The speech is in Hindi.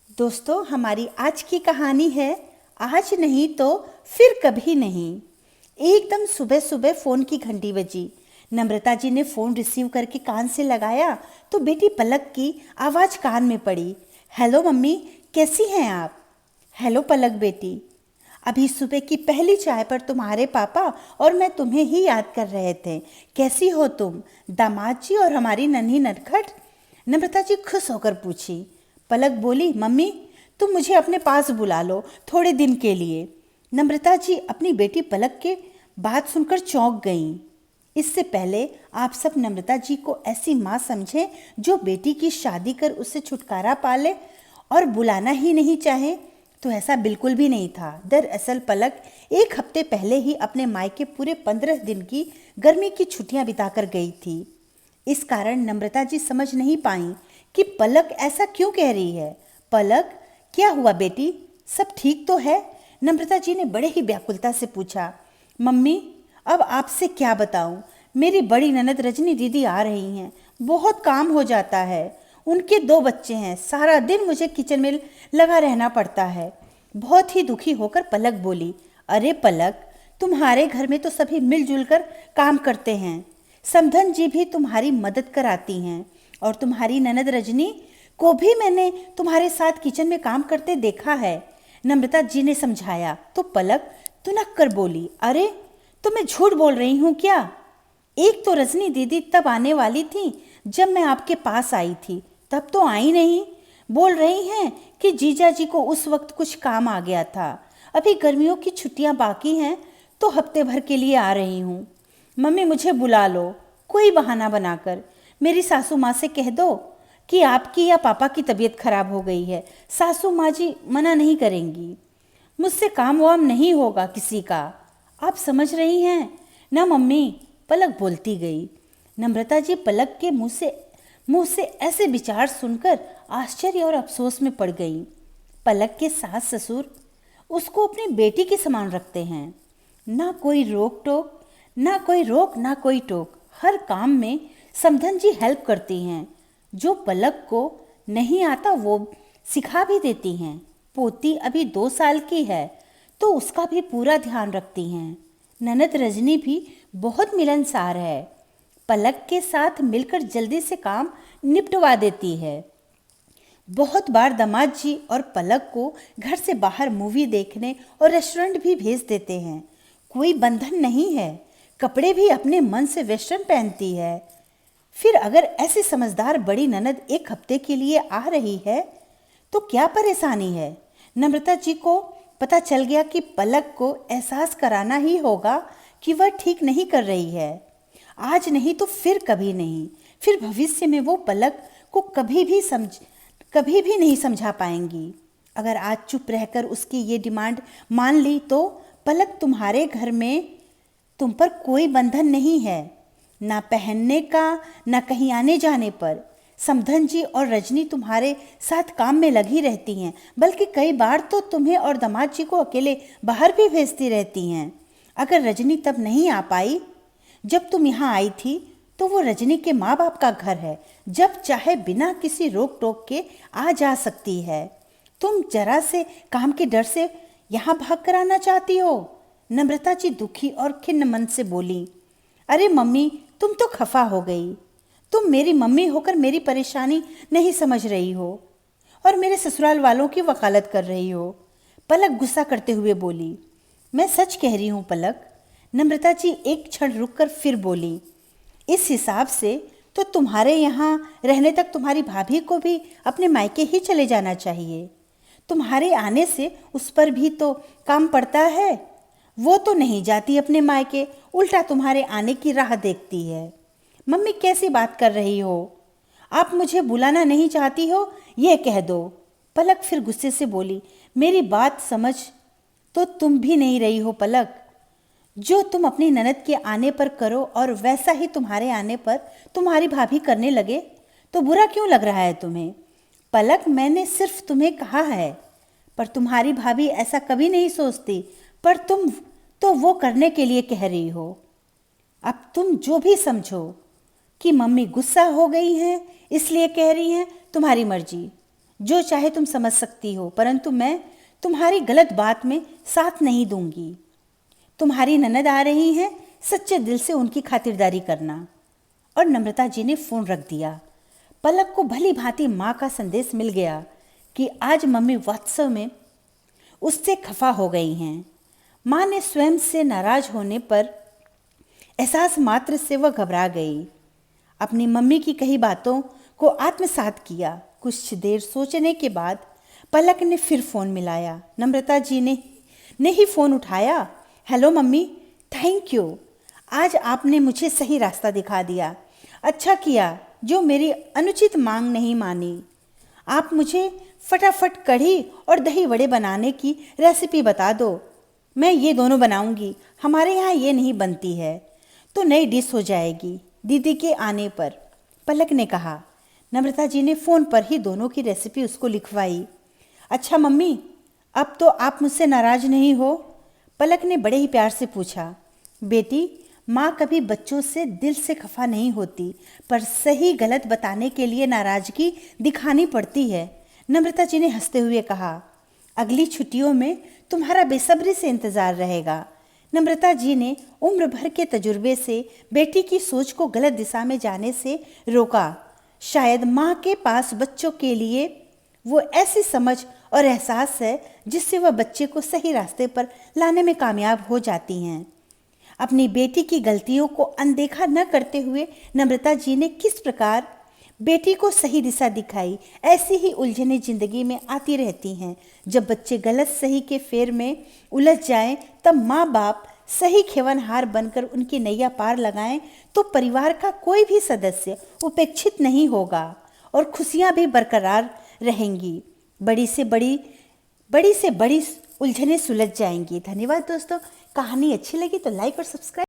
दोस्तों, हमारी आज की कहानी है आज नहीं तो फिर कभी नहीं। एकदम सुबह सुबह फ़ोन की घंटी बजी। नम्रता जी ने फ़ोन रिसीव करके कान से लगाया तो बेटी पलक की आवाज़ कान में पड़ी। हेलो मम्मी, कैसी हैं आप? हेलो पलक बेटी, अभी सुबह की पहली चाय पर तुम्हारे पापा और मैं तुम्हें ही याद कर रहे थे। कैसी हो तुम, दामाद जी और हमारी नन्ही नटखट? नम्रता जी खुश होकर पूछी। पलक बोली, मम्मी तुम मुझे अपने पास बुला लो थोड़े दिन के लिए। नम्रता जी अपनी बेटी पलक के बात सुनकर चौंक गईं। इससे पहले आप सब नम्रता जी को ऐसी माँ समझें जो बेटी की शादी कर उससे छुटकारा पाले और बुलाना ही नहीं चाहे, तो ऐसा बिल्कुल भी नहीं था। दरअसल पलक एक हफ्ते पहले ही अपने मायके पूरे 15 दिन की गर्मी की छुट्टियां बिताकर गई थी। इस कारण नम्रता जी समझ नहीं पाई कि पलक ऐसा क्यों कह रही है। पलक, क्या हुआ बेटी, सब ठीक तो है? नम्रता जी ने बड़े ही व्याकुलता से पूछा। मम्मी, अब आपसे क्या बताऊं, मेरी बड़ी ननद रजनी दीदी आ रही हैं, बहुत काम हो जाता है। उनके 2 बच्चे हैं, सारा दिन मुझे किचन में लगा रहना पड़ता है। बहुत ही दुखी होकर पलक बोली। अरे पलक, तुम्हारे घर में तो सभी मिलजुल कर काम करते हैं। समधन जी भी तुम्हारी मदद कराती हैं और तुम्हारी ननद रजनी को भी मैंने तुम्हारे साथ किचन में काम करते देखा है, नम्रता जी ने समझाया। तो पलक तुनक कर बोली, अरे तो मैं झूठ बोल रही हूँ क्या? एक तो रजनी दीदी तब आने वाली थी जब मैं आपके पास आई थी, तब तो आई नहीं। बोल रही हैं कि जीजा जी को उस वक्त कुछ काम आ गया था, अभी गर्मियों की छुट्टियां बाकी हैं तो हफ्ते भर के लिए आ रही हूँ। मम्मी मुझे बुला लो कोई बहाना बनाकर। मेरी सासू माँ से कह दो कि आपकी या पापा की तबीयत खराब हो गई है, सासू माँ जी मना नहीं करेंगी। मुझसे काम वाम नहीं होगा किसी का, आप समझ रही हैं ना मम्मी? पलक बोलती गई। नम्रता जी पलक के मुंह से ऐसे विचार सुनकर आश्चर्य और अफसोस में पड़ गई। पलक के सास ससुर उसको अपनी बेटी के समान रखते हैं। ना कोई रोक टोक, ना कोई रोक ना कोई टोक, हर काम में समधन जी हेल्प करती हैं। जो पलक को नहीं आता वो सिखा भी देती हैं। पोती अभी 2 साल की है तो उसका भी पूरा ध्यान रखती हैं। ननद रजनी भी बहुत मिलनसार है, पलक के साथ मिलकर जल्दी से काम निपटवा देती है। बहुत बार दामाद जी और पलक को घर से बाहर मूवी देखने और रेस्टोरेंट भी भेज देते हैं। कोई बंधन नहीं है, कपड़े भी अपने मन से वेस्टर्न पहनती है। फिर अगर ऐसी समझदार बड़ी ननद एक हफ्ते के लिए आ रही है तो क्या परेशानी है? नम्रता जी को पता चल गया कि पलक को एहसास कराना ही होगा कि वह ठीक नहीं कर रही है। आज नहीं तो फिर कभी नहीं, फिर भविष्य में वो पलक को कभी भी नहीं समझा पाएंगी। अगर आज चुप रहकर उसकी ये डिमांड मान ली तो पलक तुम्हारे घर में तुम पर कोई बंधन नहीं है, ना पहनने का ना कहीं आने जाने पर। समधन जी और रजनी तुम्हारे साथ काम में लगी रहती हैं, बल्कि कई बार तो तुम्हें और दामाद जी को अकेले बाहर भी भेजती रहती हैं। अगर रजनी तब नहीं आ पाई जब तुम यहाँ आई थी तो वो रजनी के माँ बाप का घर है, जब चाहे बिना किसी रोक टोक के आ जा सकती है। तुम जरा से काम के डर से यहाँ भाग कर आना चाहती हो? नम्रता जी दुखी और खिन्न मन से बोली। अरे मम्मी, तुम तो खफा हो गई। तुम मेरी मम्मी होकर मेरी परेशानी नहीं समझ रही हो और मेरे ससुराल वालों की वकालत कर रही हो, पलक गुस्सा करते हुए बोली। मैं सच कह रही हूँ पलक, नम्रता जी एक क्षण रुककर फिर बोली। इस हिसाब से तो तुम्हारे यहाँ रहने तक तुम्हारी भाभी को भी अपने मायके ही चले जाना चाहिए। तुम्हारे आने से उस पर भी तो काम पड़ता है। वो तो नहीं जाती अपने मायके, उल्टा तुम्हारे आने की राह देखती है। मम्मी कैसी बात कर रही हो? आप मुझे बुलाना नहीं चाहती हो ये कह दो। पलक फिर गुस्से से बोली। मेरी बात समझ तो तुम भी नहीं रही हो पलक। जो तुम अपनी ननद के आने पर करो और वैसा ही तुम्हारे आने पर तुम्हारी भाभी करने लगे तो बुरा क्यों लग रहा है तुम्हें? पलक, मैंने सिर्फ तुम्हें कहा है, पर तुम्हारी भाभी ऐसा कभी नहीं सोचती, पर तुम तो वो करने के लिए कह रही हो। अब तुम जो भी समझो कि मम्मी गुस्सा हो गई हैं इसलिए कह रही हैं, तुम्हारी मर्जी। जो चाहे तुम समझ सकती हो, परंतु मैं तुम्हारी गलत बात में साथ नहीं दूंगी। तुम्हारी ननद आ रही हैं, सच्चे दिल से उनकी खातिरदारी करना। और नम्रता जी ने फ़ोन रख दिया। पलक को भली भांति माँ का संदेश मिल गया कि आज मम्मी वास्तव में उससे खफा हो गई हैं। माँ ने स्वयं से नाराज होने पर एहसास मात्र से वह घबरा गई। अपनी मम्मी की कही बातों को आत्मसात किया। कुछ देर सोचने के बाद पलक ने फिर फ़ोन मिलाया। नम्रता जी ने ही फ़ोन उठाया। हेलो मम्मी, थैंक यू, आज आपने मुझे सही रास्ता दिखा दिया। अच्छा किया जो मेरी अनुचित मांग नहीं मानी। आप मुझे फटाफट कढ़ी और दही वड़े बनाने की रेसिपी बता दो, मैं ये दोनों बनाऊंगी। हमारे यहाँ ये नहीं बनती है तो नई डिश हो जाएगी दीदी के आने पर, पलक ने कहा। नम्रता जी ने फ़ोन पर ही दोनों की रेसिपी उसको लिखवाई। अच्छा मम्मी, अब तो आप मुझसे नाराज़ नहीं हो? पलक ने बड़े ही प्यार से पूछा। बेटी, माँ कभी बच्चों से दिल से खफा नहीं होती, पर सही गलत बताने के लिए नाराज़गी दिखानी पड़ती है, नम्रता जी ने हंसते हुए कहा। अगली छुट्टियों में तुम्हारा बेसब्री से इंतज़ार रहेगा। नम्रता जी ने उम्र भर के तजुर्बे से बेटी की सोच को गलत दिशा में जाने से रोका। शायद माँ के पास बच्चों के लिए वो ऐसी समझ और एहसास है जिससे वह बच्चे को सही रास्ते पर लाने में कामयाब हो जाती हैं। अपनी बेटी की गलतियों को अनदेखा न करते हुए नम्रता जी ने किस प्रकार बेटी को सही दिशा दिखाई। ऐसी ही उलझनें जिंदगी में आती रहती हैं। जब बच्चे गलत सही के फेर में उलझ जाएं, तब माँ बाप सही खेवनहार बनकर उनकी नैया पार लगाएं तो परिवार का कोई भी सदस्य उपेक्षित नहीं होगा और खुशियाँ भी बरकरार रहेंगी। बड़ी से बड़ी उलझनें सुलझ जाएंगी। धन्यवाद दोस्तों। कहानी अच्छी लगी तो लाइक और सब्सक्राइब